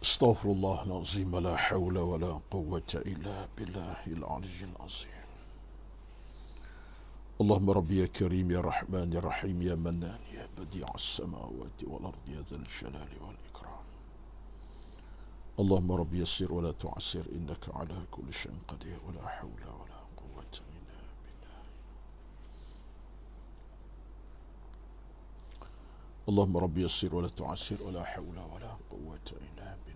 Astaghfirullahalazim, la hawla wa la quwwata illa billahil aliyyil azim. Allahumma rabbi ya karim ya rahman ya rahim ya mannan ya badi'as samawati wal ardi ya dzal jalali wal ikram. Allahumma rabbi yassir wa la tu'assir innaka ala kulli shay'in qadir wa la hawla wa la quwwata illa billah. Allahumma rabbi yassir wa la tu'assir wa la hawla wa la quwwata illa billah.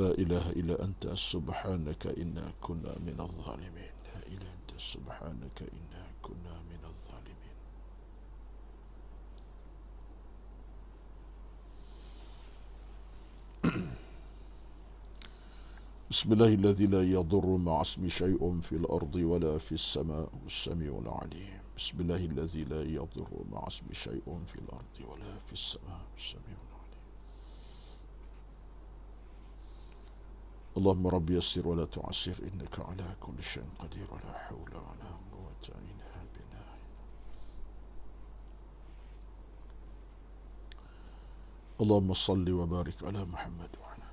لا إله إلا أنت سبحانك إنا كنا من الظالمين. لا إله إلا أنت سبحانك إنا كنا من الظالمين. بسم الله الذي لا يضر مع اسمه شيء في الأرض ولا في السماء السميع العليم. بسم الله الذي لا يضر مع اسمه شيء في الأرض ولا في السماء السميع العليم. اللهم رب يسر ولا تعسر إنك على كل شيء قدير ولا حول ولا قوة إلا بالله. اللهم صل وبارك على محمد وعلى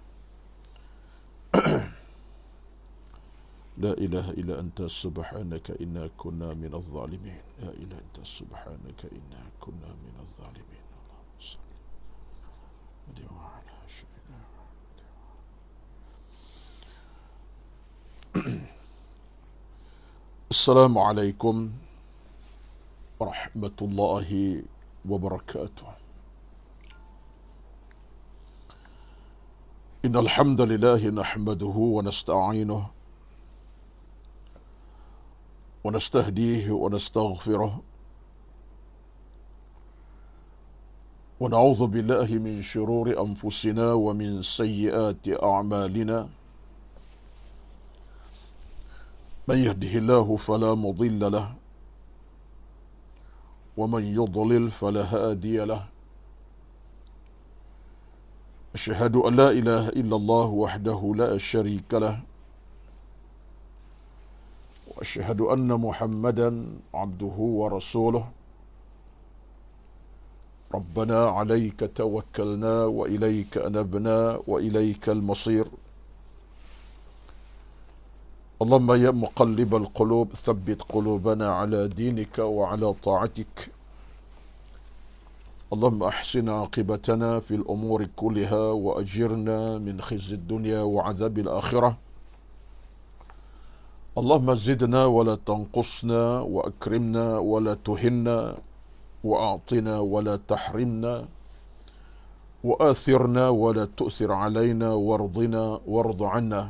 لا إله إلا أنت سبحانك إنا كنا من الظالمين. لا إله إلا أنت سبحانك إنا كنا من الظالمين. اللهم صل وعلى سيدنا. السلام عليكم ورحمة الله وبركاته. إن الحمد لله نحمده ونستعينه ونستهديه ونستغفره ونعوذ بالله من شرور أنفسنا ومن سيئات أعمالنا. من يهده الله فلا مضل له ومن يضلل فلا هادي له. أشهد أن لا إله إلا الله وحده لا شريك له وأشهد أن محمدا عبده ورسوله. ربنا عليك توكلنا وإليك أنبنا وإليك المصير. اللهم يا مقلب القلوب ثبت قلوبنا على دينك وعلى طاعتك. اللهم أحسن عاقبتنا في الأمور كلها وأجرنا من خزي الدنيا وعذاب الآخرة. اللهم زدنا ولا تنقصنا وأكرمنا ولا تهنا وأعطنا ولا تحرمنا وآثرنا ولا تؤثر علينا وارضنا وارض عنا.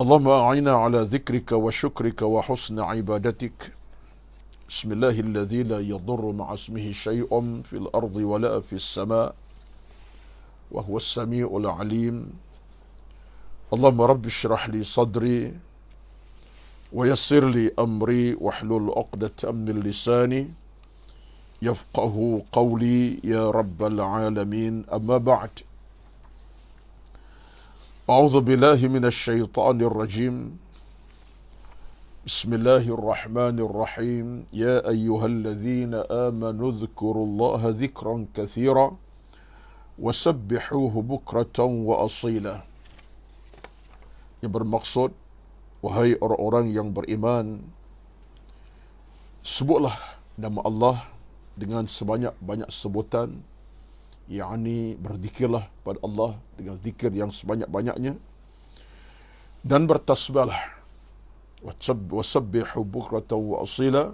اللهم أعنا على ذكرك وشكرك وحسن عبادتك. بسم الله الذي لا يضر مع اسمه شيء في الأرض ولا في السماء وهو السميع العليم. اللهم رب اشرح لي صدري ويسر لي أمري واحلل عقدة من لساني يفقه قولي يا رب العالمين. أما بعد، أعوذ بالله من الشيطان الرجيم. بسم الله الرحمن الرحيم. يا أيها الذين آمنوا اذكروا الله ذكرا كثيرا وسبحوه بكرة وأصيلا. Yang bermaksud, wahai orang-orang yang beriman, sebutlah nama Allah dengan sebanyak-banyak sebutan, yakni berzikirlah pada Allah dengan zikir yang sebanyak-banyaknya, dan bertasbihlah, wasabbihu bukratan wa asila,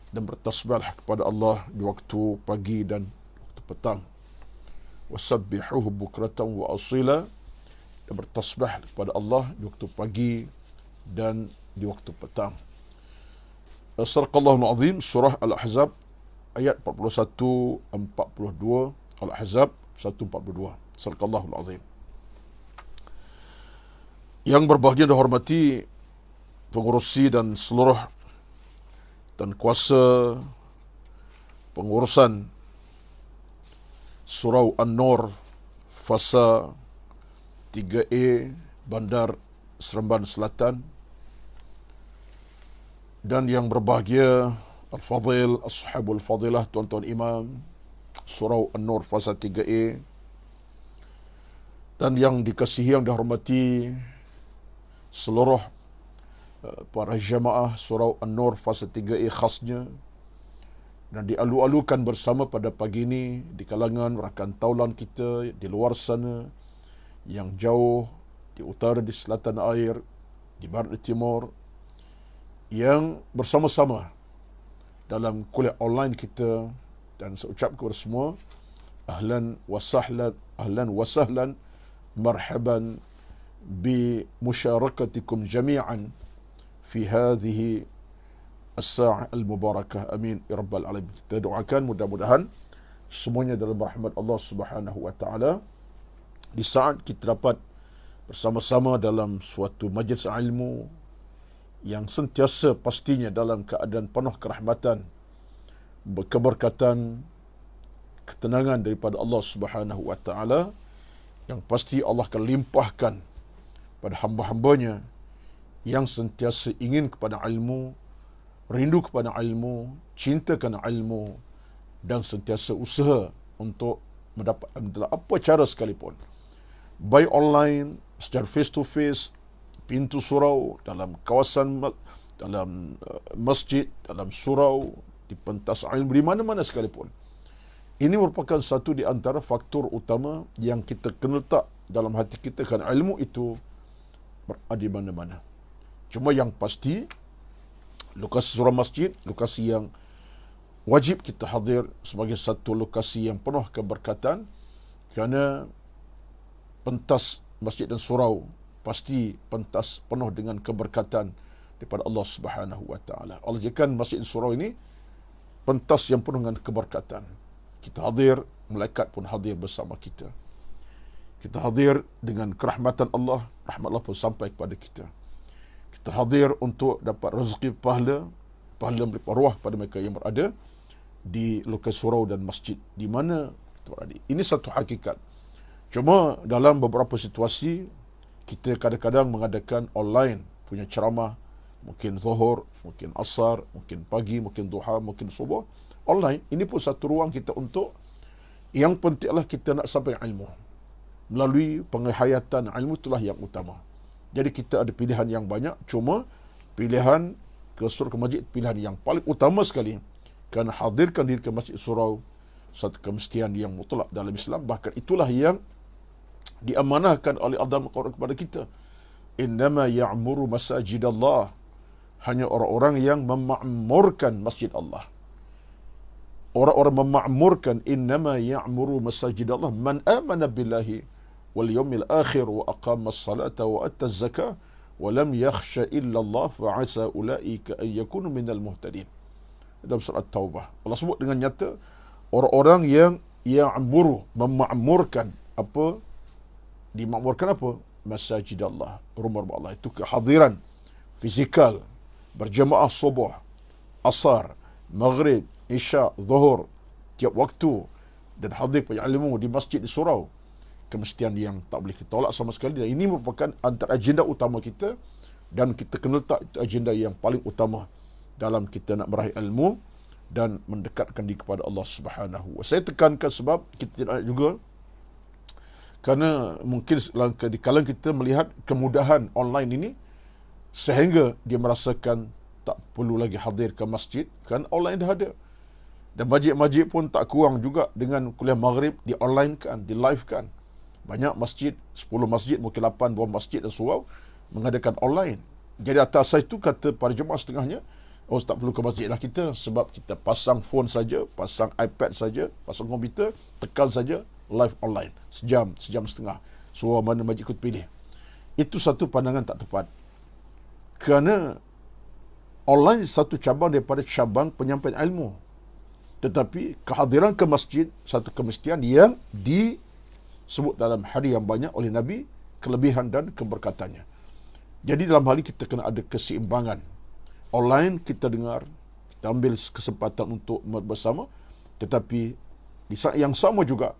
dan bertasbihlah kepada Allah di waktu pagi dan waktu petang. Wasabbihu bukratan wa asila, dan bertasbih kepada Allah di waktu pagi dan di waktu petang. Sadaqallahul azim. Surah Al-Ahzab ayat 41, 42. Al-Ahzab 142. Sadaqallahul azim. Yang berbahagia dan hormati pengurusi dan seluruh dan kuasa pengurusan Surau An-Nur Fasa 3A Bandar Seremban Selatan, dan yang berbahagia Al-Fadhil, Ashabul Fadilah, tuan-tuan imam, surau An-Nur fasa 3A, dan yang dikasihi, yang dihormati seluruh para jemaah surau An-Nur fasa 3A khasnya, dan dialu-alukan bersama pada pagi ini di kalangan rakan taulan kita di luar sana, yang jauh, di utara, di selatan air, di barat, di timur, yang bersama-sama dalam kuliah online kita. Dan saya ucap kepada semua, ahlan wa sahlan, marhaban bi musyarakatikum jami'an fi hadhihi as-sa'ah al-mubarakah. Amin ya rabbal alamin. Kita doakan mudah-mudahan semuanya dalam rahmat Allah Subhanahu wa taala di saat kita dapat bersama-sama dalam suatu majlis ilmu yang sentiasa pastinya dalam keadaan penuh kerahmatan, keberkatan, ketenangan daripada Allah Subhanahu wa taala, yang pasti Allah akan limpahkan pada hamba-hambanya yang sentiasa ingin kepada ilmu, rindu kepada ilmu, cintakan ilmu, dan sentiasa usaha untuk mendapat apa cara sekalipun, baik online, secara face to face, pintu surau, dalam kawasan, dalam masjid, dalam surau, di pentas ilmu, di mana-mana sekalipun. Ini merupakan satu di antara faktor utama yang kita kena letak dalam hati kita, kerana ilmu itu berada di mana-mana. Cuma yang pasti, lokasi surau masjid, lokasi yang wajib kita hadir sebagai satu lokasi yang penuh keberkatan, kerana pentas masjid dan surau pasti pentas penuh dengan keberkatan daripada Allah Subhanahu wa taala. Allah jadikan masjid dan surau ini pentas yang penuh dengan keberkatan. Kita hadir, malaikat pun hadir bersama kita. Kita hadir dengan kerahmatan Allah, rahmat Allah pun sampai kepada kita. Kita hadir untuk dapat rezeki pahala melimpah ruah pada mereka yang berada di lokasi surau dan masjid di mana kita berada. Ini satu hakikat. Cuma dalam beberapa situasi kita kadang-kadang mengadakan online punya ceramah, mungkin zuhur, mungkin asar, mungkin pagi, mungkin duha, mungkin subuh, online. Ini pun satu ruang kita untuk, yang pentinglah kita nak sampai ilmu. Melalui penghayatan ilmu itulah yang utama. Jadi kita ada pilihan yang banyak, cuma pilihan ke surau, ke masjid, pilihan yang paling utama sekali. Kerana hadirkan diri ke masjid surau satu kemestian yang mutlak dalam Islam. Bahkan itulah yang diamanahkan oleh Allah Al-Quran kepada kita. Innama ya'muru masajid Allah. Hanya orang-orang yang memakmurkan masjid Allah. Orang-orang memakmurkan, innama ya'muru masajid Allah man amana billahi wal yawmil akhir wa aqama as-salata wa atta az-zakah wa lam yakhsha illa Allah fa 'asa ulaika an yakunu minal muhtadin. Dalam surah Taubah, Allah sebut dengan nyata orang-orang yang ya'muru, memakmurkan apa? Dimakmurkan apa? Masajid Allah, rumah-rumah Allah. Itu kehadiran fizikal, berjemaah subuh, asar, maghrib, isya, zuhur, tiap waktu, dan hadir pada ilmu di masjid, di surau. Kemestian yang tak boleh kita tolak sama sekali. Dan ini merupakan antara agenda utama kita, dan kita kena letak itu agenda yang paling utama dalam kita nak meraih ilmu dan mendekatkan diri kepada Allah Subhanahu. Saya tekankan sebab kita tidak juga, kerana mungkin di kalangan kita melihat kemudahan online ini sehingga dia merasakan tak perlu lagi hadir ke masjid, kan online dah ada. Dan masjid-masjid pun tak kurang juga dengan kuliah maghrib di online kan, di live kan. Banyak masjid, 10 masjid, mungkin 8 buah masjid dan surau mengadakan online. Jadi atas itu kata para jemaah setengahnya, oh tak perlu ke masjid lah kita, sebab kita pasang phone saja, pasang iPad saja, pasang komputer, tekan saja live online, sejam setengah, surau mana masjid ikut pilih. Itu satu pandangan tak tepat, kerana online satu cabang daripada cabang penyampaian ilmu. Tetapi kehadiran ke masjid satu kemestian yang disebut dalam hadis yang banyak oleh Nabi, kelebihan dan keberkatannya. Jadi dalam hal ini kita kena ada keseimbangan. Online kita dengar, kita ambil kesempatan untuk bersama, tetapi di saat yang sama juga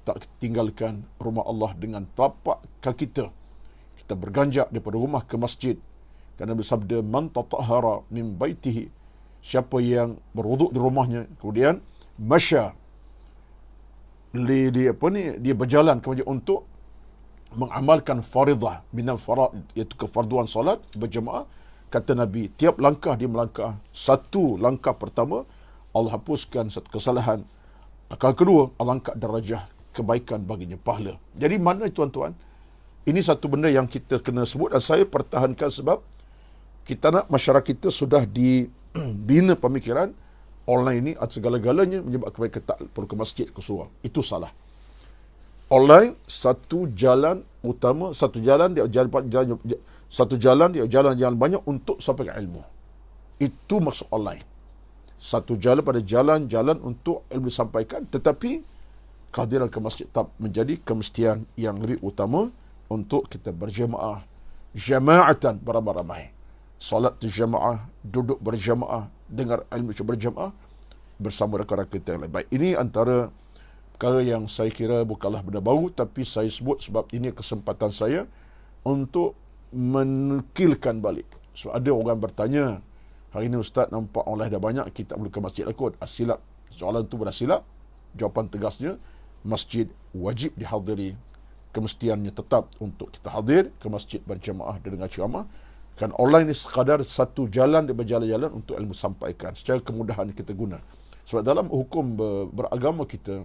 tak tinggalkan rumah Allah dengan tapak kaki kita. Kita berganjak daripada rumah ke masjid. Kerana bersabda, man tatahhara min baitihi, siapa yang berwuduk di rumahnya, kemudian masya, dia berjalan ke masjid untuk mengamalkan faridah minal faraid, iaitu kefarduan solat berjemaah. Kata Nabi, tiap langkah dia melangkah, satu langkah pertama Allah hapuskan satu kesalahan, langkah kedua Allah angkat darjah kebaikan baginya, pahala. Jadi mana tuan-tuan, ini satu benda yang kita kena sebut, dan saya pertahankan sebab kita nak masyarakat kita sudah dibina pemikiran online ini segala-galanya menyebabkan mereka tak perlu ke masjid, ke surau. Itu salah. Online satu jalan utama, satu jalan dia jalan banyak untuk sampai ke ilmu. Itu maksud online. Satu jalan pada jalan-jalan untuk ilmu disampaikan, tetapi kehadiran ke masjid tetap menjadi kemestian yang lebih utama untuk kita berjemaah, jama'atan, beramai-ramai. Solat berjemaah, duduk berjemaah, dengar ilmu berjemaah bersama rakan-rakan kita yang lain. Baik, ini antara perkara yang saya kira bukanlah benda baru, tapi saya sebut sebab ini kesempatan saya untuk menukilkan balik. So, ada orang bertanya, hari ini Ustaz nampak online dah banyak, kita boleh ke masjid lah kot. Silap. Soalan tu bersilap. Jawapan tegasnya, masjid wajib dihadiri. Kemestiannya tetap untuk kita hadir ke masjid berjemaah dan dengar ceramah. Kan online ni sekadar satu jalan, dia berjalan-jalan untuk ilmu sampaikan. Secara kemudahan kita guna. Sebab dalam hukum beragama kita,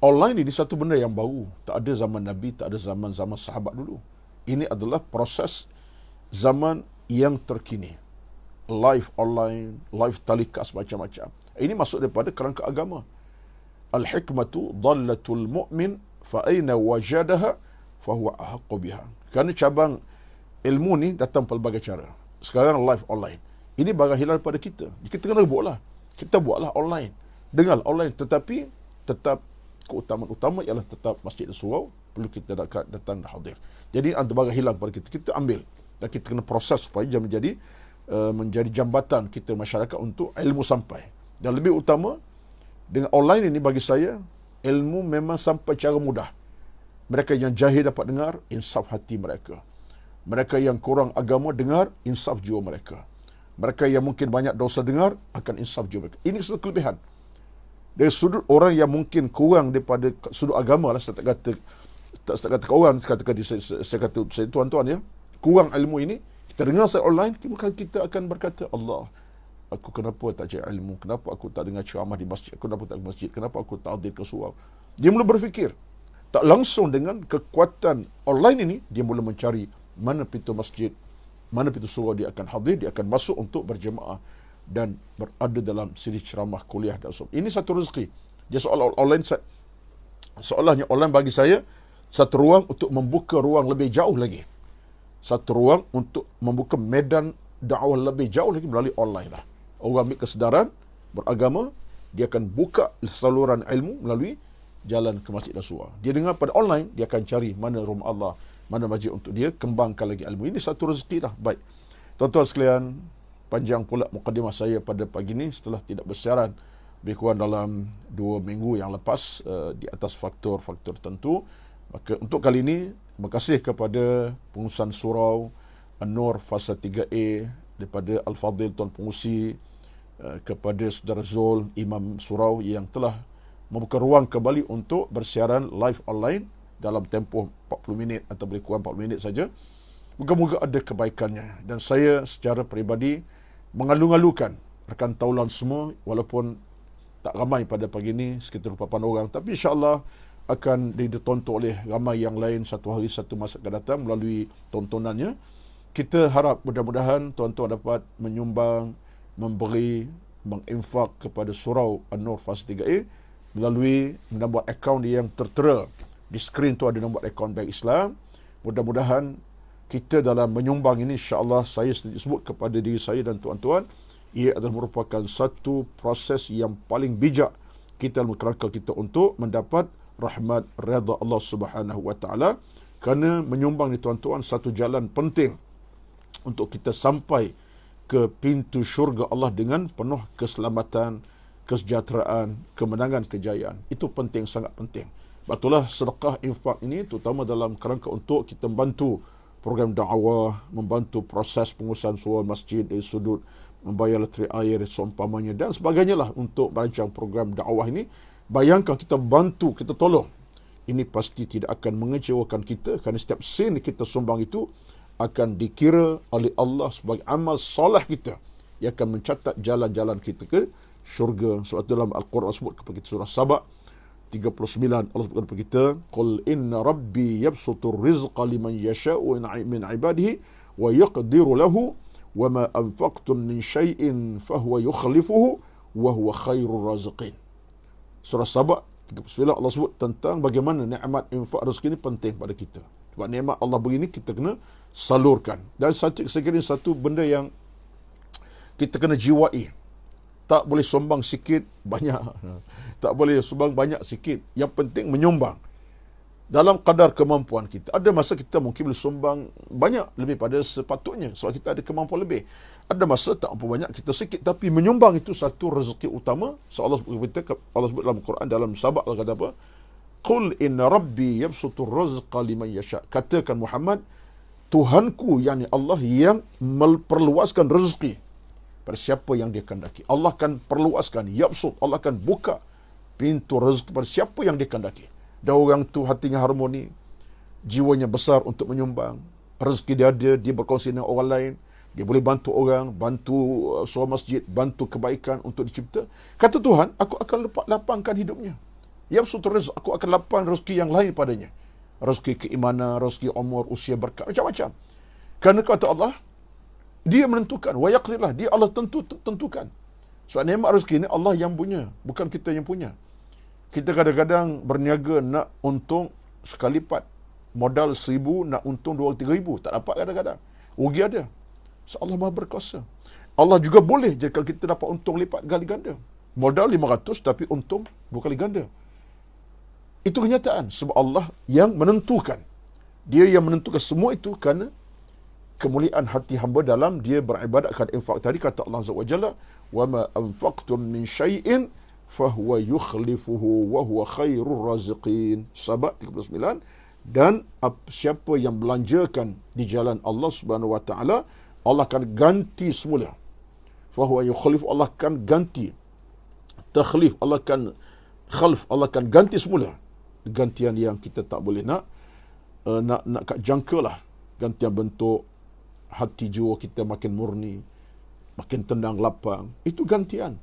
online ini satu benda yang baru. Tak ada zaman Nabi, tak ada zaman-zaman sahabat dulu. Ini adalah proses zaman yang terkini. Live online, live talikas, macam-macam. Ini masuk daripada kerangka agama. Al-hikmatu dhallatul mu'min fa'aina wajadaha fahuwa ahaqqu biha. Kerana cabang ilmu ni datang pelbagai cara. Sekarang live online. Ini barang hilang pada kita. Kita kena buatlah. Kita buatlah online. Dengar online. Tetapi tetap keutamaan utama ialah tetap masjid dan surau. Perlu kita datang dan hadir. Jadi antara barang hilang pada kita, kita ambil. Dan kita kena proses supaya menjadi jambatan kita masyarakat untuk ilmu sampai. Dan lebih utama, dengan online ini bagi saya, ilmu memang sampai cara mudah. Mereka yang jahil dapat dengar, insaf hati mereka. Mereka yang kurang agama dengar, insaf jiwa mereka. Mereka yang mungkin banyak dosa dengar, akan insaf jiwa mereka. Ini satu kelebihan. Dari sudut orang yang mungkin kurang daripada sudut agama lah, saya tak kata orang, saya kata saya tuan-tuan ya, kurang ilmu ini, kita dengar saya online, kita akan berkata, Allah, aku kenapa tak cari ilmu? Kenapa aku tak dengar ceramah di masjid? Kenapa tak ke masjid? Kenapa aku tak hadir ke surau? Dia mula berfikir. Tak langsung dengan kekuatan online ini, dia mula mencari mana pintu masjid, mana pintu surau dia akan hadir, dia akan masuk untuk berjemaah dan berada dalam siri ceramah, kuliah dan sebagainya. Ini satu rezeki. Dia seolahnya online bagi saya satu ruang untuk membuka ruang lebih jauh lagi. Satu ruang untuk membuka medan dakwah lebih jauh lagi melalui online lah. Orang ambil kesedaran beragama, dia akan buka saluran ilmu melalui jalan ke masjid dan surau. Dia dengar pada online, dia akan cari mana rumah Allah, mana masjid untuk dia kembangkan lagi ilmu. Ini satu rezeki lah. Baik. Tuan-tuan sekalian, panjang pula mukadimah saya pada pagi ini setelah tidak bersiaran lebih kurang dalam 2 minggu yang lepas di atas faktor-faktor tertentu. Maka untuk kali ini, terima kasih kepada pengurusan surau An-Nur Fasa 3A, daripada Al-Fadil Tuan Pengurusi, kepada Saudara Zul, Imam Surau yang telah membuka ruang kembali untuk bersiaran live online dalam tempoh 40 minit atau lebih kurang 40 minit saja. Moga-moga ada kebaikannya. Dan saya secara peribadi mengalu-alukan rekan taulan semua, walaupun tak ramai pada pagi ini, sekitar 4 orang, tapi insya-Allah akan ditonton oleh ramai yang lain satu hari satu masa akan datang melalui tontonannya. Kita harap mudah-mudahan tuan-tuan dapat menyumbang, memberi, menginfak kepada surau An-Nur Fasa 3A melalui nombor akaun yang tertera di skrin tu, ada nombor akaun Bank Islam. Mudah-mudahan kita dalam menyumbang ini, insya-Allah saya sebut kepada diri saya dan tuan-tuan, ia adalah merupakan satu proses yang paling bijak kita dalam kerangka kita untuk mendapat rahmat redha Allah Subhanahu wa taala. Kerana menyumbang ni tuan-tuan satu jalan penting untuk kita sampai ke pintu syurga Allah dengan penuh keselamatan, kesejahteraan, kemenangan, kejayaan. Itu penting, sangat penting. Batulah sedekah infak ini terutama dalam kerangka untuk kita membantu program dakwah, membantu proses pengurusan surau masjid dari sudut membayar loteri air seumpamanya dan sebagainya lah untuk merancang program dakwah ini. Bayangkan kita bantu, kita tolong. Ini pasti tidak akan mengecewakan kita kerana setiap sen kita sumbang itu akan dikira oleh Allah sebagai amal soleh kita yang akan mencatat jalan-jalan kita ke syurga. Sebab dalam Al-Quran sebut kepada kita surah Saba 39 Allah sebut kepada kita, qul inna rabbi yabsutur rizqa liman yasha'u min ibadihi wa yaqdiru lahu wa ma anfaqtum min syai'in fahuwa yukhlifuhu wa huwa khairur raziqin. Surah Saba 39 Allah sebut tentang bagaimana nikmat infak rezeki ini penting pada kita. Sebab nikmat Allah begini kita kena salurkan. Dan saya kira satu benda yang kita kena jiwai. Tak boleh sumbang sikit, banyak. Tak boleh sumbang banyak, sikit. Yang penting menyumbang. Dalam kadar kemampuan kita. Ada masa kita mungkin boleh sumbang banyak, lebih pada sepatutnya. Sebab kita ada kemampuan lebih. Ada masa tak mampu banyak, kita sikit. Tapi menyumbang itu satu rezeki utama. So Allah sebut dalam Quran, dalam Sabak, Allah kata apa? Qul inna rabbi yabsutur rizqa liman yasha'. Katakan Muhammad, Tuhanku, yakni Allah, yang memperluaskan rezeki pada siapa yang dia kehendaki. Allah akan perluaskan, yabsut, Allah akan buka pintu rezeki pada siapa yang dia kehendaki. Dan orang tu hatinya harmoni, jiwanya besar untuk menyumbang, rezeki dia ada, dia berkongsi dengan orang lain, dia boleh bantu orang, bantu seorang masjid, bantu kebaikan untuk dicipta. Kata Tuhan, aku akan lapangkan hidupnya. Yabsut rezeki, aku akan lapang rezeki yang lain padanya. Rezeki keimanan, rezeki umur, usia, berkat, macam-macam. Kerana kata Allah, dia menentukan, wa yaqdirlah, dia Allah tentukan. Sebab nikmat rezeki ni Allah yang punya, bukan kita yang punya. Kita kadang-kadang berniaga nak untung sekali lipat. Modal 1,000 nak untung 2-3,000, tak dapat kadang-kadang. Rugi ada. So Allah Maha berkuasa. Allah juga boleh jika kita dapat untung lipat kali ganda. Modal 500 tapi untung 2 kali ganda. Itu kenyataan sebab Allah yang menentukan. Dia yang menentukan semua itu kerana kemuliaan hati hamba dalam dia beribadat kat infak tadi. Kata Allah Azza wa Jalla, wa ma anfaqtum min syai'in fahuwa yukhlifuhu wa huwa khairur raziqin. Sabak 39. Dan siapa yang belanjakan di jalan Allah Subhanahu wa taala, Allah akan ganti semula. Fahuwa yukhlifu, Allah akan ganti. Takhlif, Allah akan khalf, Allah akan ganti semula. Gantian yang kita tak boleh nak jangkalah. Gantian bentuk hati jiwa kita makin murni, makin tenang, lapang. Itu gantian.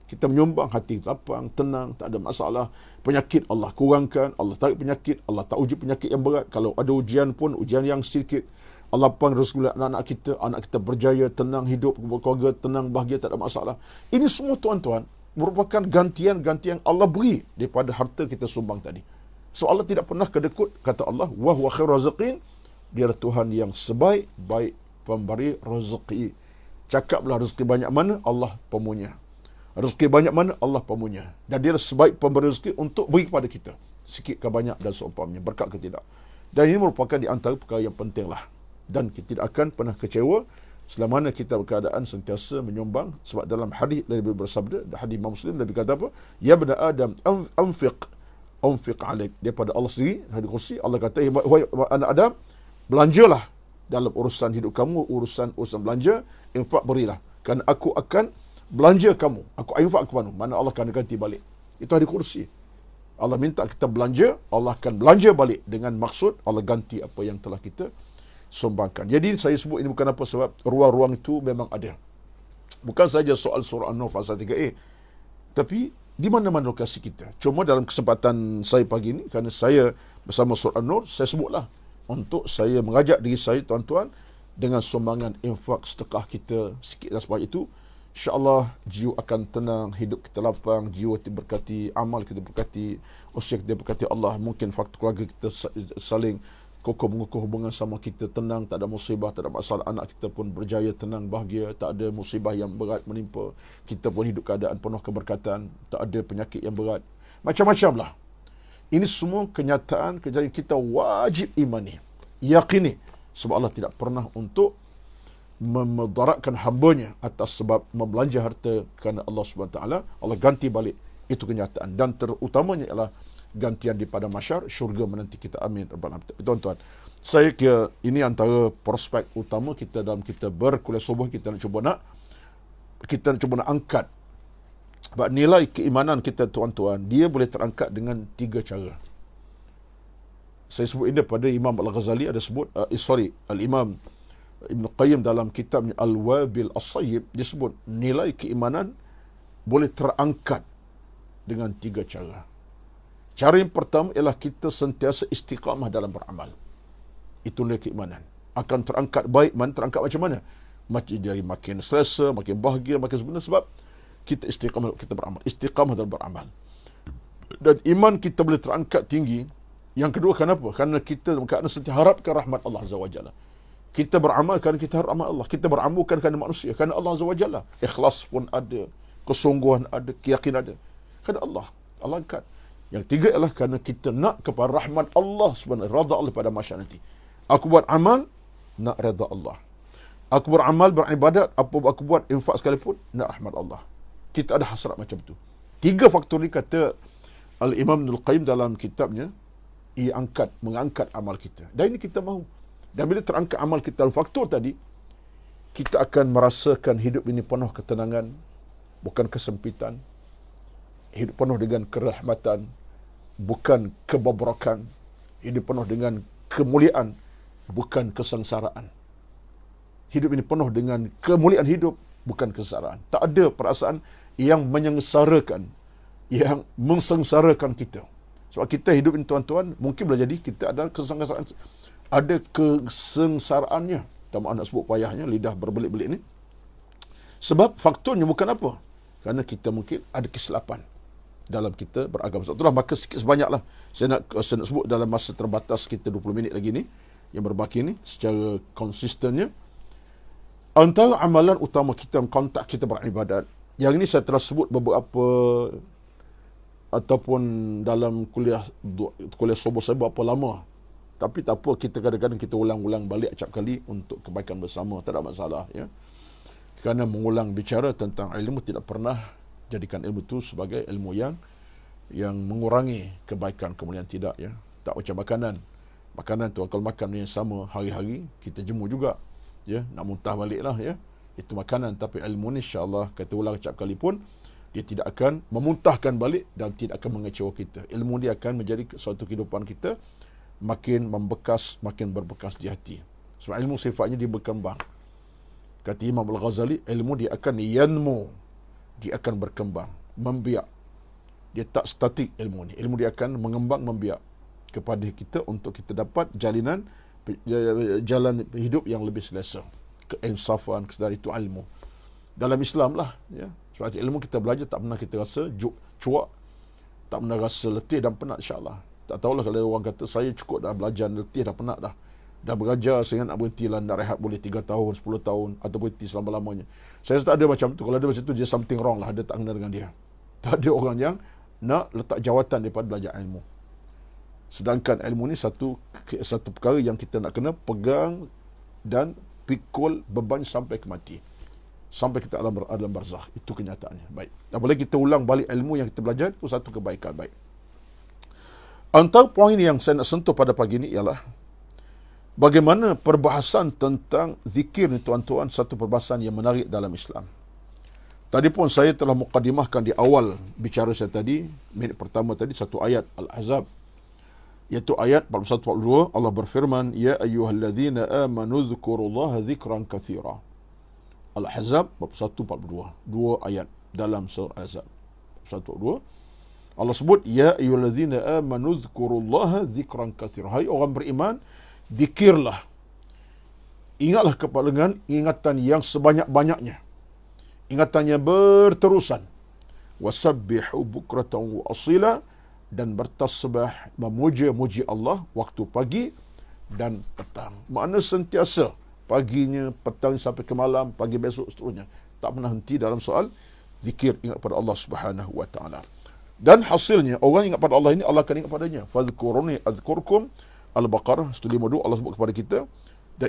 Kita menyumbang hati lapang, tenang, tak ada masalah. Penyakit Allah kurangkan, Allah tarik penyakit, Allah tak uji penyakit yang berat. Kalau ada ujian pun, ujian yang sedikit. Allah lapang rezeki anak kita berjaya, tenang hidup, berkeluarga, tenang, bahagia, tak ada masalah. Ini semua tuan-tuan merupakan gantian-gantian Allah beri daripada harta kita sumbang tadi. So Allah tidak pernah kedekut, kata Allah, wa huwa khairur raziqin. Dia adalah Tuhan yang sebaik-baik pemberi rezeki. Cakaplah rezeki banyak mana, Allah pemunya. Rezeki banyak mana, Allah pemunya. Dan dia adalah sebaik pemberi rezeki untuk beri kepada kita. Sikit ke banyak dan seumpamanya, berkat ke tidak. Dan ini merupakan di antara perkara yang penting lah. Dan kita tidak akan pernah kecewa selama mana kita berkeadaan sentiasa menyumbang. Sebab dalam hadis Nabi bersabda, hadis Imam Muslim, Nabi kata apa? Ya bani Adam, anfiq alaik. Daripada Allah sendiri, hadis kursi, Allah kata, wahai anak Adam, belanjalah dalam urusan hidup kamu, urusan belanja, infak berilah. Kerana aku akan belanja kamu, aku infak kepadamu, mana Allah akan ganti balik. Itu hadis kursi. Allah minta kita belanja, Allah akan belanja balik dengan maksud Allah ganti apa yang telah kita sumbangkan. Jadi saya sebut ini bukan apa, sebab ruang-ruang itu memang ada. Bukan saja soal surah An-Nur fasa 3a, tapi di mana-mana lokasi kita. Cuma dalam kesempatan saya pagi ini, kerana saya bersama surah An-Nur, saya sebutlah untuk saya mengajak diri saya, tuan-tuan, dengan sumbangan infak sedekah kita sikit dan sebanyak itu, insya-Allah jiwa akan tenang, hidup kita lapang, jiwa kita berkati, amal kita berkati, usia kita berkati Allah. Mungkin faktor keluarga kita saling kokoh mengukuh hubungan sama kita, tenang, tak ada musibah, tak ada masalah. Anak kita pun berjaya, tenang, bahagia, tak ada musibah yang berat menimpa. Kita pun hidup keadaan penuh keberkatan, tak ada penyakit yang berat. Macam-macam lah. Ini semua kenyataan kejadian kita wajib imani, yakini. Sebab Allah tidak pernah untuk memudaratkan hambanya atas sebab membelanja harta kerana Allah SWT. Allah ganti balik. Itu kenyataan. Dan terutamanya ialah gantian di pada masyar, syurga menanti kita. Amin. Tuan-tuan, saya kira ini antara prospek utama kita dalam kita berkuliah subuh. Kita nak cuba nak kita cuba nak angkat. Sebab nilai keimanan kita, tuan-tuan, dia boleh terangkat dengan 3 cara. Saya sebut ini pada Imam Al-Ghazali ada sebut, Al-Imam Ibn Qayyim dalam kitabnya Al-Wabil As-Sayyib, dia sebut nilai keimanan boleh terangkat dengan 3 cara. Cara yang pertama ialah kita sentiasa istiqamah dalam beramal. Itu nilai keimanan. Akan terangkat baik, terangkat macam mana? Macam jadi makin selesa, makin bahagia, makin sempurna sebab kita istiqamah, kita beramal. Istiqamah dalam beramal. Dan iman kita boleh terangkat tinggi. Yang kedua, kenapa? Kerana kita sentiasa harapkan rahmat Allah Azza wa Jalla. Kita beramal kerana kita harap rahmat Allah. Kita beramal bukan kerana manusia, kerana Allah Azza wa Jalla. Ikhlas pun ada, kesungguhan ada, keyakinan ada. Kerana Allah. Allah angkat. Yang tiga ialah kerana kita nak kepada rahmat Allah sebenarnya, redha Allah pada masa nanti. Aku buat amal, nak redha Allah. Aku beramal, beribadat, apa aku buat infak sekalipun, nak rahmat Allah. Kita ada hasrat macam tu. 3 faktor ni kata Al-Imam Ibnul Qayyim dalam kitabnya, ia mengangkat amal kita. Dan ini kita mahu. Dan bila terangkat amal kita dalam faktor tadi, kita akan merasakan hidup ini penuh ketenangan, bukan kesempitan. Hidup penuh dengan kerahmatan, bukan kebobrokan. Hidup penuh dengan kemuliaan, bukan kesengsaraan. Hidup ini penuh dengan kemuliaan hidup, bukan kesengsaraan. Tak ada perasaan yang menyengsarakan, yang mensengsarakan kita. Sebab kita hidup ini, tuan-tuan, mungkin boleh jadi kita ada kesengsaraan, ada kesengsaraannya. Tak maaf nak sebut payahnya, lidah berbelit-belit ni. Sebab faktornya bukan apa? Kerana kita mungkin ada kesilapan dalam kita beragama. Sebab itulah maka sikit sebanyaklah saya nak sebut dalam masa terbatas kita 20 minit lagi ni, yang berbaki ni, secara konsistennya. Antara amalan utama kita, kontak kita beribadat, yang ini saya telah sebut beberapa ataupun dalam kuliah subuh saya berapa lama. Tapi tak apa, kita kadang-kadang kita ulang-ulang balik acap kali untuk kebaikan bersama, tak ada masalah ya. Kerana mengulang bicara tentang ilmu tidak pernah jadikan ilmu itu sebagai ilmu yang mengurangi kebaikan, kemudian tidak ya. Tak macam makanan. Makanan tu kalau makan yang sama hari-hari, kita jemu juga ya, nak muntah baliklah ya. Itu makanan, tapi ilmu ni insya-Allah kata ulang acap kali pun dia tidak akan memuntahkan balik dan tidak akan mengecewa kita. Ilmu dia akan menjadi suatu kehidupan kita makin membekas, makin berbekas di hati. Sebab ilmu sifatnya dia berkembang. Kata Imam Al-Ghazali, ilmu dia akan yanmu, dia akan berkembang, membiak. Dia tak statik ilmu ni. Ilmu dia akan mengembang, membiak kepada kita untuk kita dapat jalan hidup yang lebih selesa. Keinsafan, kesedar itu ilmu. Dalam Islam lah ya. Sebab ilmu kita belajar tak pernah kita rasa cuak, tak pernah rasa letih dan penat, insya-Allah. Tak tahulah kalau orang kata saya cukup dah belajar, letih dah penat dah. Dah belajar sehingga nak berhenti lah, nak rehat boleh 3 tahun, 10 tahun atau berhenti selama-lamanya. Saya rasa tak ada macam tu. Kalau ada macam tu, dia something wrong lah, ada tak kena dengan dia. Tak ada orang yang nak letak jawatan daripada belajar ilmu. Sedangkan ilmu ni satu perkara yang kita nak kena pegang dan pikul beban sampai ke mati. Sampai kita alam barzakh. Itu kenyataannya. Baik. Apabila kita ulang balik ilmu yang kita belajar, itu satu kebaikan. Baik. Antara poin yang saya nak sentuh pada pagi ini ialah bagaimana perbahasan tentang zikir ni, tuan-tuan, satu perbahasan yang menarik dalam Islam. Tadi pun saya telah mukadimahkan di awal bicara saya tadi, minit pertama tadi, satu ayat Al-Ahzab, iaitu ayat 41-42. Allah berfirman, ya ayyuhalladzina amanu dzkurullaha dzikran katsira. Al-Ahzab 41-42, 2 ayat dalam surah Al-Ahzab 41-42. Allah sebut, ya ayyuhalladzina amanu dzkurullaha dzikran katsira. Hai orang beriman, zikirlah, ingatlah kepada dengan ingatan yang sebanyak-banyaknya, ingatannya berterusan. Wasabbihu bukratan wa asila, dan bertasbih, memuji Allah waktu pagi dan petang. Makna sentiasa paginya, petang sampai ke malam, pagi besok seterusnya. Tak pernah henti dalam soal zikir, ingat pada Allah Subhanahu wa taala. Dan hasilnya orang ingat pada Allah ini, Allah akan ingat padanya. Fadhkuruni adzkurkum. Al-Baqarah 152, Allah sebut kepada kita, dan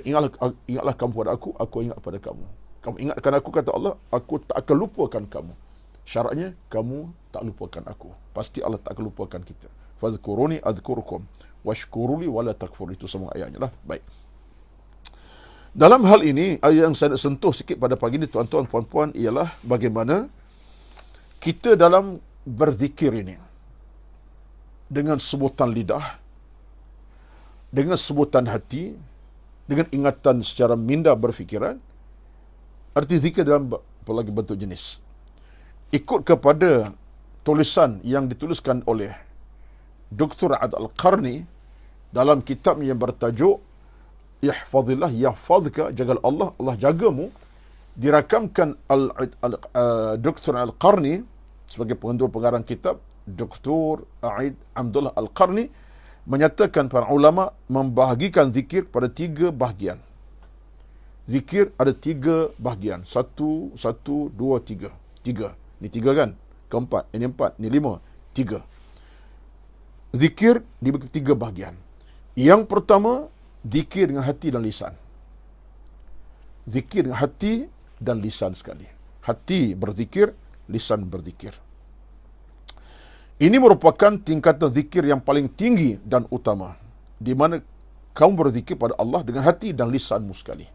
ingatlah kamu kepada aku ingat kepada kamu. Kamu ingatkan aku, kata Allah, aku tak akan lupakan kamu. Syaratnya, kamu tak lupakan aku. Pasti Allah tak akan lupakan kita. Fadhkuruni adzkurkum washkuruli wala takfur. Itu semua ayatnya lah. Baik. Dalam hal ini, yang saya nak sentuh sikit pada pagi ini, tuan-tuan, puan-puan, ialah bagaimana kita dalam berzikir ini, dengan sebutan lidah, dengan sebutan hati, dengan ingatan secara minda berfikiran. Arti zikir dalam pelbagai bentuk jenis. Ikut kepada tulisan yang dituliskan oleh Dr. A'ad Al-Qarni dalam kitab yang bertajuk Ihfazillah Yahfazka, jaga Allah, Allah jagamu, dirakamkan Dr. Al-Qarni sebagai pengarang kitab. Dr. A'id Abdullah Al-Qarni menyatakan para ulama membahagikan zikir pada 3 bahagian. Zikir ada 3 bahagian. 1, 2, 3. 3. Ini 3 kan? Keempat. Ini 4. Ini 5. 3. Zikir dibagi 3 bahagian. Yang pertama, zikir dengan hati dan lisan. Zikir dengan hati dan lisan sekali. Hati berzikir, lisan berzikir. Ini merupakan tingkatan zikir yang paling tinggi dan utama, di mana kamu berzikir pada Allah dengan hati dan lisanmu sekali.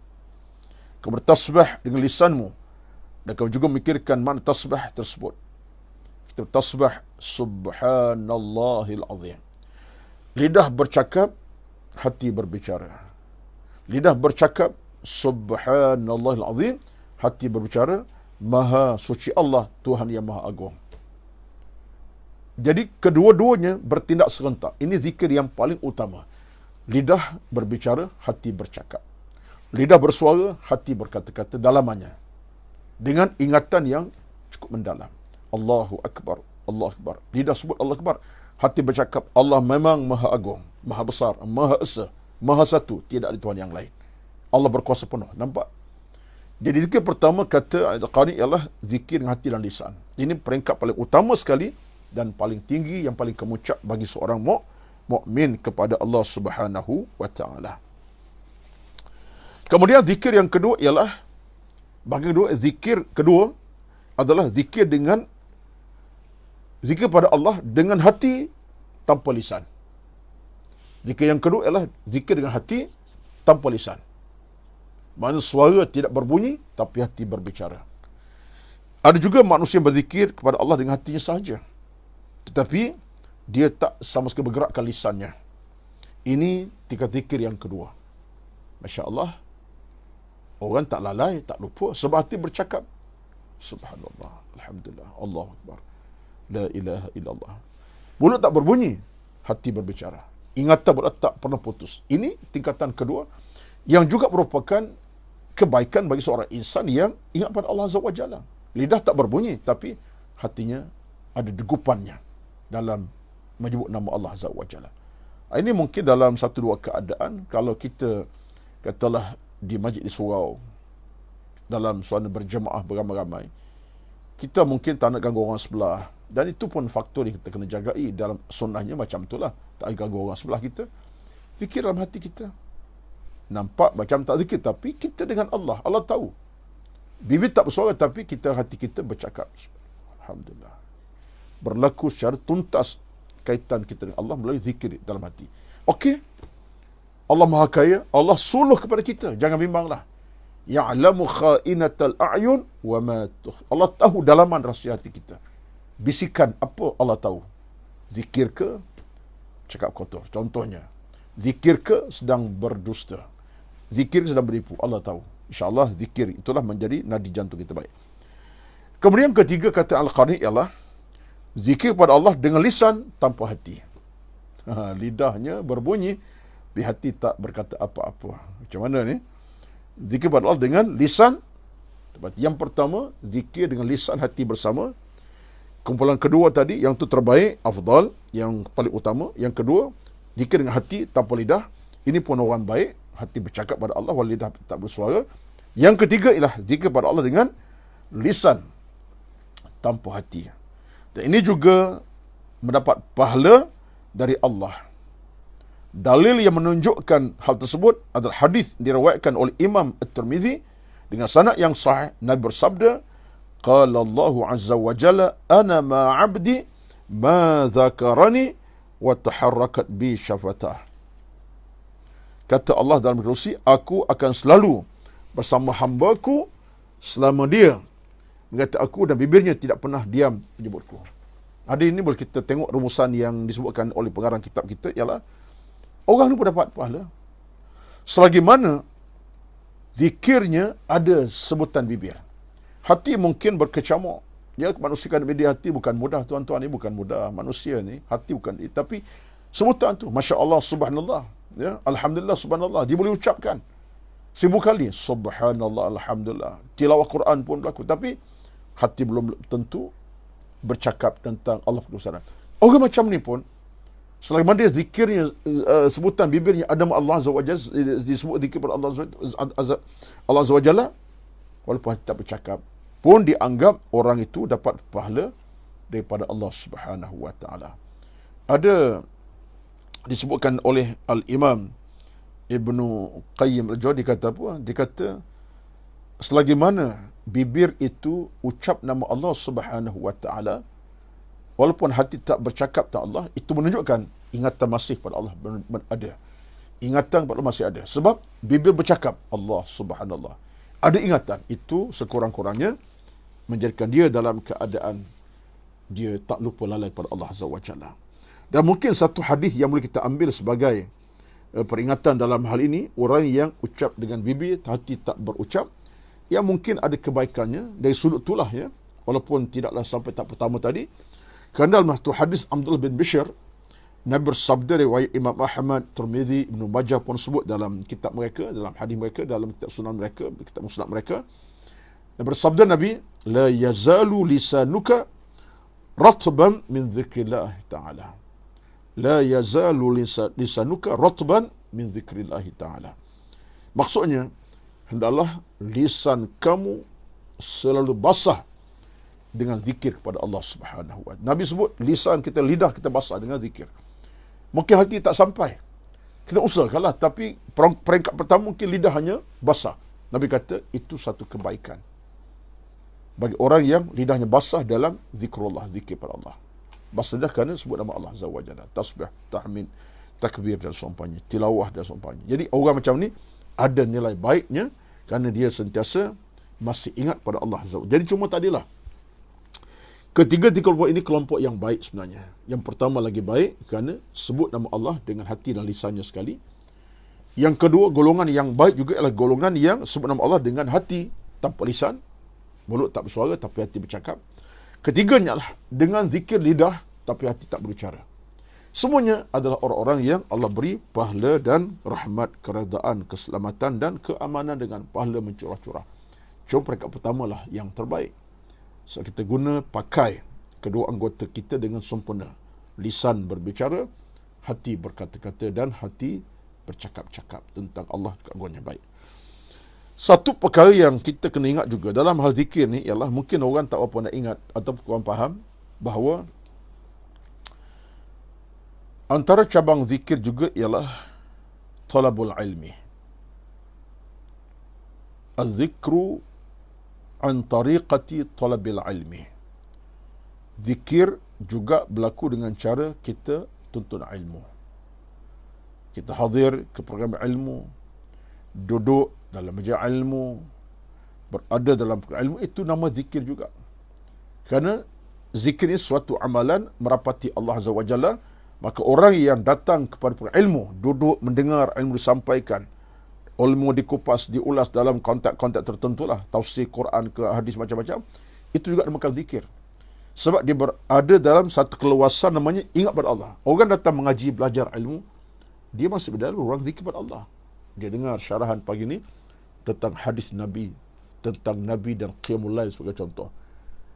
Kamu bertasbih dengan lisanmu, dan kamu juga memikirkan makna tasbih tersebut. Kita bertasbih Subhanallahil Azim. Lidah bercakap, hati berbicara. Lidah bercakap Subhanallahil Azim, hati berbicara Maha suci Allah, Tuhan yang Maha Agung. Jadi kedua-duanya bertindak serentak. Ini zikir yang paling utama. Lidah berbicara, hati bercakap. Lidah bersuara, hati berkata-kata dalamannya, dengan ingatan yang cukup mendalam. Allahu Akbar, Allahu Akbar. Lidah sebut Allah Akbar, hati bercakap Allah memang Maha Agung, Maha Besar, Maha Esa, Maha Satu, tidak ada Tuhan yang lain. Allah berkuasa penuh. Nampak? Jadi zikir pertama kata Al-Qani ialah zikir dengan hati dan lisan. Ini peringkat paling utama sekali dan paling tinggi, yang paling kemuncak bagi seorang mukmin kepada Allah Subhanahu wa taala. Kemudian zikir yang kedua ialah, zikir kedua adalah zikir pada Allah dengan hati tanpa lisan. Zikir yang kedua ialah zikir dengan hati tanpa lisan. Maksudnya suara tidak berbunyi tapi hati berbicara. Ada juga manusia yang berzikir kepada Allah dengan hatinya sahaja, tetapi dia tak sama sekali bergerakkan lisannya. Ini tingkat zikir yang kedua. Masya Allah, orang tak lalai, tak lupa, sebab hati bercakap Subhanallah, Alhamdulillah, Allahu Akbar, La ilaha illallah. Mulut tak berbunyi, hati berbicara. Ingatan mulut tak pernah putus. Ini tingkatan kedua, yang juga merupakan kebaikan bagi seorang insan yang ingat pada Allah Azza wa Jalla. Lidah tak berbunyi, tapi hatinya ada degupannya dalam menyebut nama Allah Azza wa Jalla. Ini mungkin dalam 1-2 keadaan, kalau kita katalah di masjid di surau, dalam suasana berjemaah beramai-ramai, kita mungkin tak nak ganggu orang sebelah. Dan itu pun faktor yang kita kena jagai. Dalam sunnahnya macam itulah, tak ganggu orang sebelah kita. Zikir dalam hati kita. Nampak macam tak zikir, tapi kita dengan Allah. Allah tahu. Bibir tak bersuara, tapi hati kita bercakap. Alhamdulillah. Berlaku secara tuntas kaitan kita dengan Allah melalui zikir dalam hati. Okey. Allah Maha Kaya, Allah suluh kepada kita. Jangan bimbanglah. Ya'lamu kha'inatal a'yun wa ma Allah tahu dalaman rahsia hati kita. Bisikan apa Allah tahu. Zikir ke cakap kotor, contohnya. Zikir ke sedang berdusta. Zikir sedang menipu, Allah tahu. InsyaAllah zikir itulah menjadi nadi jantung kita baik. Kemudian ketiga kata Al-Qani ialah zikir pada Allah dengan lisan tanpa hati. Lidahnya berbunyi, tapi hati tak berkata apa-apa. Macam mana ni? Zikir pada Allah dengan lisan. Yang pertama, zikir dengan lisan hati bersama. Kumpulan kedua tadi, yang tu terbaik, afdal, yang paling utama. Yang kedua, zikir dengan hati tanpa lidah. Ini pun orang baik, hati bercakap pada Allah, wal lidah tak bersuara. Yang ketiga ialah zikir pada Allah dengan lisan tanpa hati. Dan ini juga mendapat pahala dari Allah. Dalil yang menunjukkan hal tersebut adalah hadis diriwayatkan oleh Imam At-Tirmizi dengan sanad yang sahih. Nabi bersabda, qala Allah azza wa jalla, ana ma 'abdi ma dzakarani wa taharrakat bi syafatah. Kata Allah dalam kursi, aku akan selalu bersama hamba-Ku selama dia mengata aku dan bibirnya tidak pernah diam menyebutku. Ada ini boleh kita tengok rumusan yang disebutkan oleh pengarang kitab kita, ialah orang ni pun dapat pahala selagi mana zikirnya ada sebutan bibir. Hati mungkin berkecamuk. Ya, manusia kan media hati bukan mudah, tuan-tuan, ni bukan mudah. Manusia ni hati bukan, tapi sebutan tu, Masya Allah, Subhanallah, ya, Alhamdulillah, Subhanallah, dia boleh ucapkan 1000 kali, Subhanallah, Alhamdulillah. Tilawah Quran pun berlaku, tapi hati belum tentu bercakap tentang Allah SWT. Orang macam ni pun, selagi mana dia zikirnya, sebutan bibirnya ada Allah Azza wa Jalla, disebut zikir pada Allah Azza wa Jalla, walaupun tak bercakap, pun dianggap orang itu dapat pahala daripada Allah Subhanahu wa taala. Ada disebutkan oleh Al-Imam Ibnu Qayyim Al-Jawziyah, dikata apa? Dikata selagi mana bibir itu ucap nama Allah Subhanahu wa taala, walaupun hati tak bercakap tentang Allah, itu menunjukkan ingatan masih pada Allah ada. Ingatan pada Allah masih ada. Sebab bibir bercakap Allah Subhanallah. Ada ingatan. Itu sekurang-kurangnya menjadikan dia dalam keadaan dia tak lupa lalai pada Allah Azza wa Jalla. Dan mungkin satu hadis yang boleh kita ambil sebagai peringatan dalam hal ini, orang yang ucap dengan bibir, hati tak berucap, yang mungkin ada kebaikannya dari sudut itulah, ya, walaupun tidaklah sampai tak pertama tadi. Kerana dalam satu hadis Abdullah bin Bishr, Nabi bersabda, riwayat Imam Ahmad, Tirmizi, Ibnu Majah pun sebut dalam kitab mereka, dalam hadis mereka, dalam kitab sunan mereka, kitab musnad mereka. Nabi bersabda, Nabi, la yazalu lisanuka ratban min zikrillah ta'ala. La yazalu lisanuka ratban min zikrillah ta'ala. Maksudnya, hendaklah lisan kamu selalu basah dengan zikir kepada Allah Subhanahu wa taala. Nabi sebut lisan kita, lidah kita basah dengan zikir. Mungkin hati tak sampai, kita usahakanlah, tapi peringkat pertama mungkin lidah hanya basah. Nabi kata itu satu kebaikan bagi orang yang lidahnya basah dalam zikrullah, zikir pada Allah. Basah lidah kerana sebut nama Allah Azza wa Jalla, tasbih, tahmid, takbir dan seumpamanya, tilawah dan seumpamanya. Jadi orang macam ni ada nilai baiknya kerana dia sentiasa masih ingat pada Allah Azza wa Jalla. Jadi cuma tadilah ketiga-tiga kelompok ini kelompok yang baik sebenarnya. Yang pertama lagi baik kerana sebut nama Allah dengan hati dan lisannya sekali. Yang kedua, golongan yang baik juga adalah golongan yang sebut nama Allah dengan hati tanpa lisan, mulut tak bersuara tapi hati bercakap. Ketiganya adalah dengan zikir lidah tapi hati tak berbicara. Semuanya adalah orang-orang yang Allah beri pahala dan rahmat, keredaan, keselamatan dan keamanan dengan pahala mencurah-curah. Cuma peringkat pertama lah yang terbaik. So, kita guna pakai kedua anggota kita dengan sempurna. Lisan berbicara, hati berkata-kata dan hati bercakap-cakap tentang Allah, keagungannya baik. Satu perkara yang kita kena ingat juga dalam hal zikir ni ialah, mungkin orang tak apa nak ingat atau kurang faham bahawa antara cabang zikir juga ialah talabul ilmi. Az-zikru an tariqati talabil ilmi. Zikir juga berlaku dengan cara kita tuntut ilmu. Kita hadir ke program ilmu, duduk dalam meja ilmu, berada dalam program ilmu, itu nama zikir juga. Kerana zikir ini suatu amalan merapati Allah Azza wa Jalla. Maka orang yang datang kepada program ilmu, duduk mendengar ilmu disampaikan, ilmu dikupas, diulas dalam konteks-konteks tertentu lah, tafsir Quran ke hadis macam-macam, itu juga dinamakan zikir. Sebab dia berada dalam satu keluasan namanya ingat pada Allah. Orang datang mengaji, belajar ilmu, dia masih berada orang zikir pada Allah. Dia dengar syarahan pagi ni tentang hadis Nabi, tentang Nabi dan Qiyamul Lail sebagai contoh.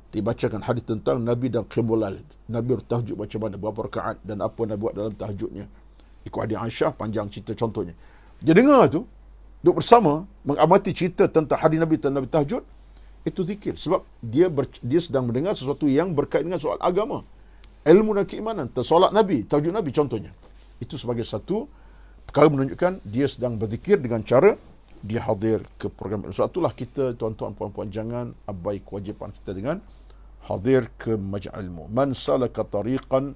Dibacakan hadis tentang Nabi dan Qiyamul Lail. Nabi bertahajud macam mana, berapa rakaat dan apa Nabi buat dalam tahajudnya. Ikut hadis Aisyah, panjang cerita contohnya. Dia dengar tu, duduk bersama, mengamati cerita tentang hadis Nabi dan Nabi tahajud, itu zikir. Sebab dia sedang mendengar sesuatu yang berkait dengan soal agama, ilmu dan keimanan, solat Nabi, tahajud Nabi contohnya. Itu sebagai satu perkara menunjukkan dia sedang berzikir dengan cara dia hadir ke program ilmu. Sebab itulah kita, tuan-tuan, puan-puan, jangan abai kewajipan kita dengan hadir ke majlis ilmu. Man salaka tariqan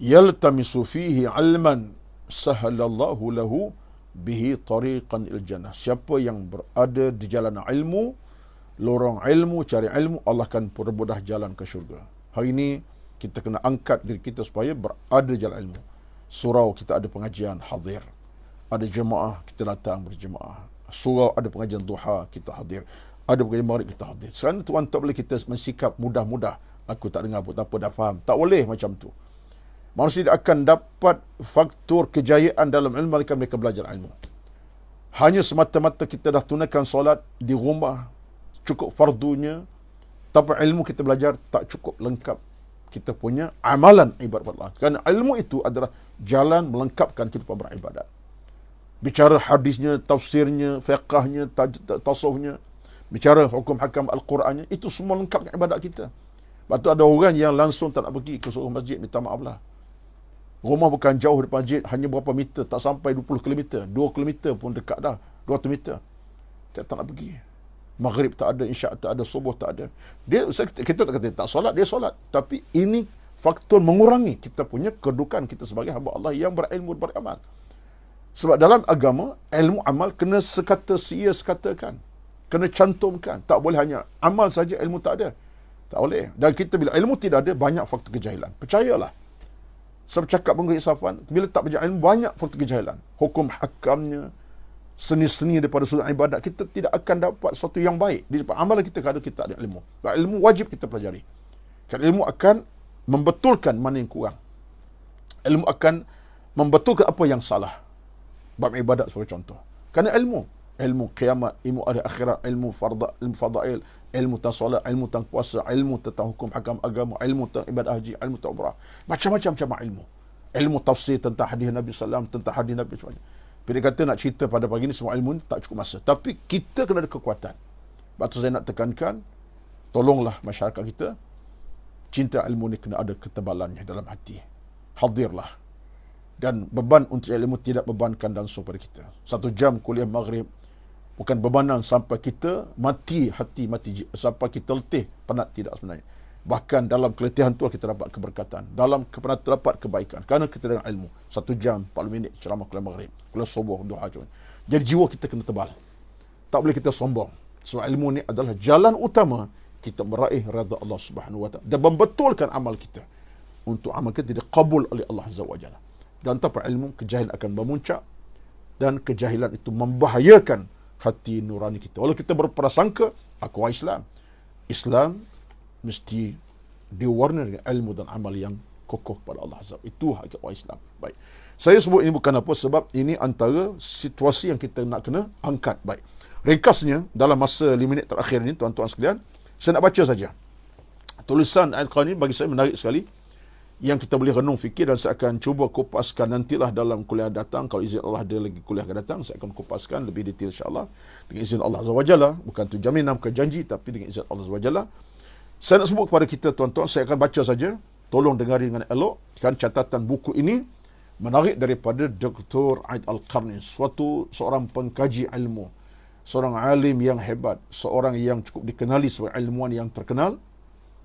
yaltamisu fihi ilman sahalallahu lahu bihi tariqan il jannah. Siapa yang berada di jalan ilmu, lorong ilmu, cari ilmu, Allah akan permudah jalan ke syurga. Hari ini kita kena angkat diri kita supaya berada di jalan ilmu. Surau kita ada pengajian, hadir. Ada jemaah, kita datang berjemaah. Surau ada pengajian duha, kita hadir. Ada pengajian maghrib, kita hadir. Sekarang tuan tak boleh kita mensikap mudah-mudah. Aku tak dengar pun tak apa, dah faham. Tak boleh macam tu. Manusia tidak akan dapat faktor kejayaan dalam ilmu jika mereka belajar ilmu. Hanya semata-mata kita dah tunaikan solat di rumah, cukup fardunya, tapi ilmu kita belajar tak cukup lengkap kita punya amalan ibadat Allah. Kerana ilmu itu adalah jalan melengkapkan kehidupan beribadat. Bicara hadisnya, tafsirnya, fiqahnya, tasawufnya, bicara hukum hakam Al-Qurannya, itu semua lengkapkan ibadat kita. Lepas tu ada orang yang langsung tak nak pergi ke seluruh masjid, minta maaf lah. Rumah bukan jauh dari masjid, hanya berapa meter, tak sampai 20 km. 2 km pun dekat dah, 200 meter. Tak nak pergi. Maghrib tak ada, isyak tak ada, subuh tak ada. Kita tak kata tak solat, dia solat. Tapi ini faktor mengurangi kita punya kedudukan kita sebagai hamba Allah yang berilmu dan beramal. Sebab dalam agama, ilmu amal kena sekata sia sekatakan. Kena cantumkan. Tak boleh hanya amal saja, ilmu tak ada. Tak boleh. Dan kita bila ilmu tidak ada, banyak faktor kejahilan. Percayalah. Saya bercakap pun keinsafan, bila tak belajar ilmu, banyak faktor kejahilan. Hukum hakamnya, seni-seni daripada sudut ibadat, kita tidak akan dapat sesuatu yang baik. Di depan amalan kita kalau kita ada ilmu. Ilmu wajib kita pelajari. Kerana ilmu akan membetulkan mana yang kurang. Ilmu akan membetulkan apa yang salah. Bab ibadat sebagai contoh. Kerana ilmu kiamat, ilmu hari akhirat, ilmu fadail, ilmu tentang solat, ilmu tentang puasa, ilmu tentang hukum hakam agama, ilmu tentang ibadah haji, ilmu tentang umrah. Macam-macam ilmu. Ilmu tafsir tentang hadis Nabi SAW, tentang hadis Nabi SAW. Bila kata nak cerita pada pagi ini, semua ilmu ini tak cukup masa. Tapi kita kena ada kekuatan. Sebab tu saya nak tekankan, tolonglah masyarakat kita, cinta ilmu ni kena ada ketebalannya dalam hati. Hadirlah. Dan beban untuk ilmu tidak bebankan langsung pada kita. 1 jam kuliah maghrib bukan bebanan sampai kita mati hati, sampai kita letih, penat, tidak sebenarnya. Bahkan dalam keletihan tu kita dapat keberkatan, dalam kepenatan dapat kebaikan. Kerana kita dengan ilmu. 1 jam, 40 minit ceramah kuliah maghrib, kuliah subuh, doa. Jadi jiwa kita kena tebal. Tak boleh kita sombong. Sebab ilmu ni adalah jalan utama kita meraih redha Allah Subhanahu Wa Taala dan membetulkan amal kita. Untuk amal kita dikabul oleh Allah Azza wa Jalla. Dan tanpa ilmu, kejahilan akan memuncak dan kejahilan itu membahayakan hati nurani kita. Walau kita berprasangka, aku orang Islam. Islam mesti diwarnai dengan ilmu dan amal yang kokoh pada Allah Azza. Itu hakikat orang Islam. Baik. Saya sebut ini bukan apa, sebab ini antara situasi yang kita nak kena angkat. Baik. Ringkasnya, dalam masa 5 minit terakhir ini, tuan-tuan sekalian, saya nak baca saja. Tulisan Al-Quran ini bagi saya menarik sekali, yang kita boleh renung fikir, dan saya akan cuba kupaskan nantilah dalam kuliah datang. Kalau izin Allah ada lagi kuliah akan datang, saya akan kupaskan lebih detail insya-Allah dengan izin Allah Azza wa Jalla. Bukan tu jaminan, bukan janji, tapi dengan izin Allah Azza wa Jalla. Saya nak sebut kepada kita tuan-tuan, saya akan baca saja. Tolong dengari dengan elok. Kan catatan buku ini menarik daripada Dr. Aid Al-Qarni, seorang pengkaji ilmu, seorang alim yang hebat, seorang yang cukup dikenali sebagai ilmuwan yang terkenal,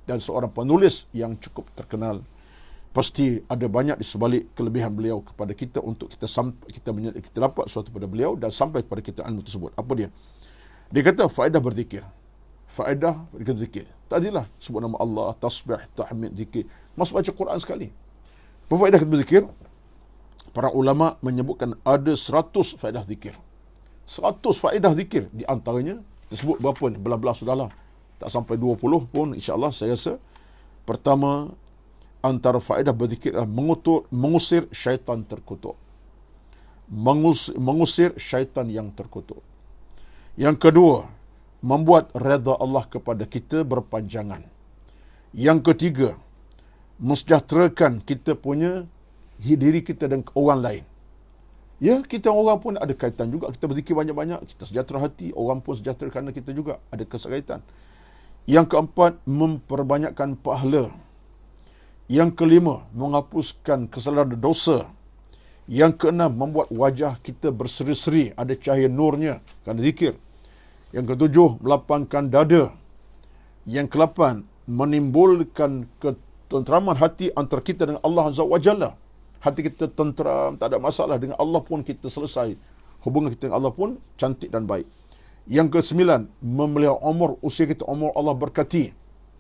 dan seorang penulis yang cukup terkenal. Pasti ada banyak di sebalik kelebihan beliau kepada kita untuk kita dapat sesuatu pada beliau dan sampai kepada kita ilmu tersebut. Apa dia? Dia kata faedah berzikir. Faedah berzikir. Tadilah sebut nama Allah, tasbih, tahmid, zikir. Masuk baca Quran sekali. Faedah berzikir, para ulama menyebutkan ada 100 faedah zikir. 100 faedah zikir. Di antaranya, tersebut berapa ni? Belah-belah sudahlah. Tak sampai 20 pun insya-Allah saya rasa. Pertama, antara faedah berzikir adalah mengusir syaitan terkutuk. Mengusir syaitan yang terkutuk. Yang kedua, membuat redha Allah kepada kita berpanjangan. Yang ketiga, mensejahterakan kita punya diri kita dan orang lain. Ya, kita orang pun ada kaitan juga. Kita berzikir banyak-banyak, kita sejahtera hati, orang pun sejahtera kerana kita juga ada kaitan. Yang keempat, memperbanyakkan pahala. Yang kelima, menghapuskan kesalahan dan dosa. Yang keenam, membuat wajah kita berseri-seri, ada cahaya nurnya kerana zikir. Yang ketujuh, melapangkan dada. Yang kelapan, menimbulkan ketenteraman hati antara kita dengan Allah Azza wa Jalla. Hati kita tenteram, tak ada masalah dengan Allah pun kita selesai. hubungan kita dengan Allah pun cantik dan baik. Yang ke-9, memelihara umur, usia kita, umur Allah berkati.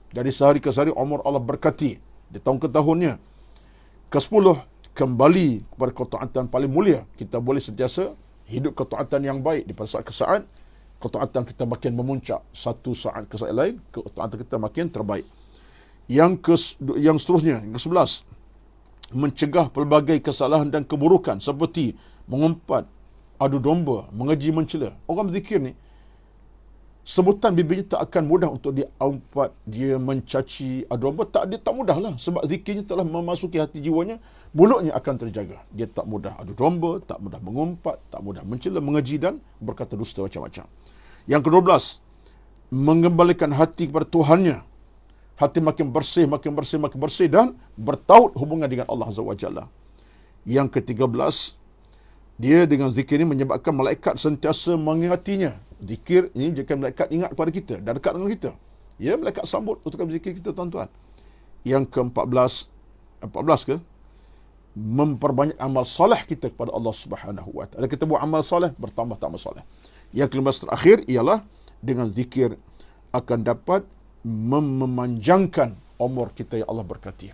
Dari sehari ke sehari, umur Allah berkati. Di tahun ke tahunnya. Ke-10, kembali kepada ketaatan paling mulia. Kita boleh sentiasa hidup ketaatan yang baik. Di pada saat ke saat, ketaatan kita makin memuncak. Satu saat ke saat lain, ketaatan kita makin terbaik. Yang seterusnya, yang ke-11, mencegah pelbagai kesalahan dan keburukan seperti mengumpat, adu domba, mengeji, mencela. Orang berzikir ni, sebutan bibirnya tak akan mudah untuk dia umpat, dia mencaci, adu domba, dia tak mudah lah. Sebab zikirnya telah memasuki hati jiwanya, mulutnya akan terjaga. Dia tak mudah adu domba, tak mudah mengumpat, tak mudah mencela, mengeji dan berkata dusta macam-macam. Yang ke-12, mengembalikan hati kepada Tuhannya. Hati makin bersih, makin bersih, makin bersih dan bertaut hubungan dengan Allah Azza wa Jalla. Yang ke-13, dia dengan zikir ini menyebabkan malaikat sentiasa mengingatinya. Zikir ini menjadikan malaikat ingat kepada kita dan dekat dengan kita. Ya, malaikat sambut untuk zikir kita, tuan-tuan. Yang ke-14, 14 ke? Memperbanyak amal soleh kita kepada Allah Subhanahu wa taala. Kita buat amal soleh, bertambah-tambah soleh. Yang ke-15 terakhir ialah dengan zikir akan dapat memanjangkan umur kita yang Allah berkati.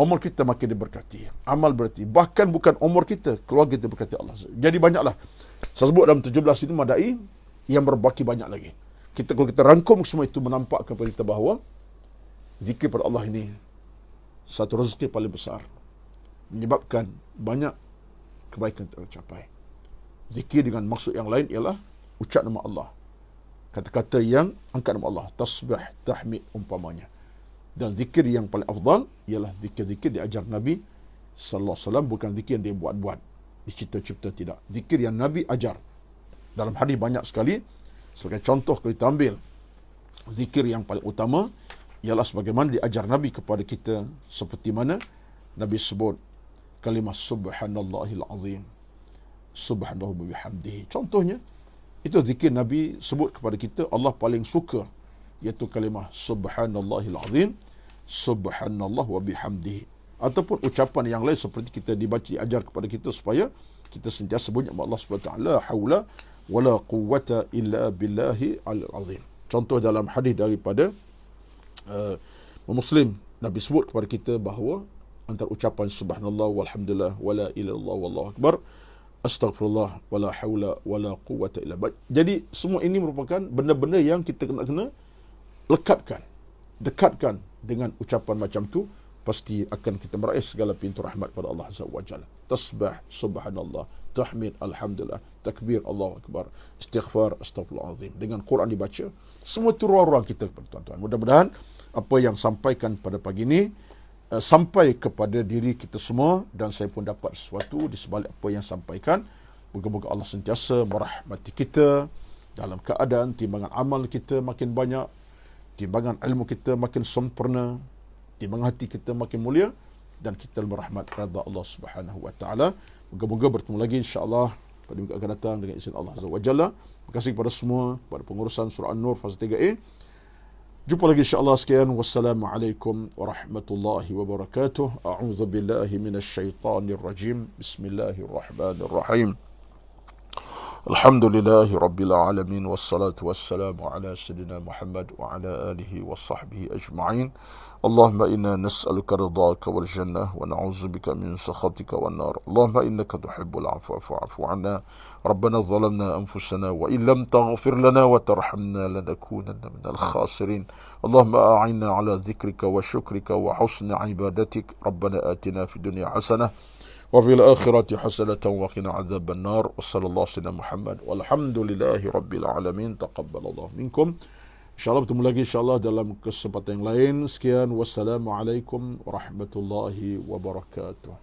Umur kita makin diberkati. Amal berarti. Bahkan bukan umur kita, keluarga kita berkati Allah. Jadi banyaklah. Saya sebut dalam 17 itu madai yang berbaki banyak lagi. Kalau kita rangkum semua itu menampakkan kepada kita bahawa zikir pada Allah ini satu rezeki paling besar. Menyebabkan banyak kebaikan tercapai. Zikir dengan maksud yang lain ialah ucap nama Allah. Kata-kata yang angkat nama Allah. Tasbih, tahmid umpamanya. Dan zikir yang paling afdal ialah zikir-zikir diajar Nabi sallallahu alaihi wasallam, bukan zikir yang dia buat-buat, dicipta-cipta, tidak. Zikir yang Nabi ajar. Dalam hadis banyak sekali. Sebagai contoh kalau kita ambil zikir yang paling utama ialah sebagaimana diajar Nabi kepada kita, seperti mana Nabi sebut kalimah subhanallahil azim, subhanallah wa bihamdihi. Contohnya itu zikir Nabi sebut kepada kita Allah paling suka, iaitu kalimah subhanallahil azim, subhanallah wa bihamdihi. Ataupun ucapan yang lain seperti kita dibaca, diajar kepada kita supaya kita sentiasa sebut nama Allah Subhanahu wa taala, la haula wala quwwata illa billahi al-azim. Contoh dalam hadis daripada Muslim, Nabi sebut kepada kita bahawa antara ucapan subhanallah walhamdulillah wala ilaha illallah wallahu akbar, astaghfirullah wala haula wala quwwata illa billah. Jadi semua ini merupakan benda-benda yang kita kena lekatkan, dekatkan dengan ucapan macam tu, pasti akan kita meraih segala pintu rahmat pada Allah Azza wa Jalla. Tasbih, subhanallah, tahmid, alhamdulillah, takbir, Allahu akbar, istighfar, astaghfirullahalazim. Dengan Quran dibaca, semua itu ruang-ruang kita, tuan-tuan. Mudah-mudahan apa yang sampaikan pada pagi ini sampai kepada diri kita semua, dan saya pun dapat sesuatu di sebalik apa yang sampaikan. Moga-moga Allah sentiasa merahmati kita dalam keadaan timbangan amal kita makin banyak, timbangan ilmu kita makin sempurna, timbangan hati kita makin mulia, dan kita merahmat redha Allah Subhanahu wa taala. Moga-moga bertemu lagi insya-Allah pada minggu akan datang dengan izin Allah Azza wa Jalla. Terima kasih kepada semua, kepada pengurusan surah An-Nur fasa 3A. Jumpa lagi insya-Allah. Sekian, wassalamualaikum warahmatullahi wabarakatuh. A'udzu billahi minasyaitonir rajim. Bismillahirrahmanirrahim. Alhamdulillahi rabbil alamin, wassalatu wassalamu ala sayyidina Muhammad wa ala alihi wa sahbihi ajma'in. Allahumma inna nas'aluka ridhaka wal jannah wa na'udzubika min sakhatika wan nar. Allahumma innaka tuhibbul 'afwa fa'fu 'anna. Rabbana zalamna anfusana wa in lam taghfir lana wa tarhamna lanakunanna minal khasirin. Allahumma a'inna 'ala dhikrika wa syukrika wa husni 'ibadatik. Rabbana atina fid dunya hasanah wa fil akhirati hasanatan wa qina adzaban nar. Wassallallahu ala Muhammad walhamdulillahi rabbil alamin. Taqabbalallahu minkum. InsyaAllah bertemu lagi insyaAllah dalam kesempatan yang lain. Sekian, wassalamualaikum warahmatullahi wabarakatuh.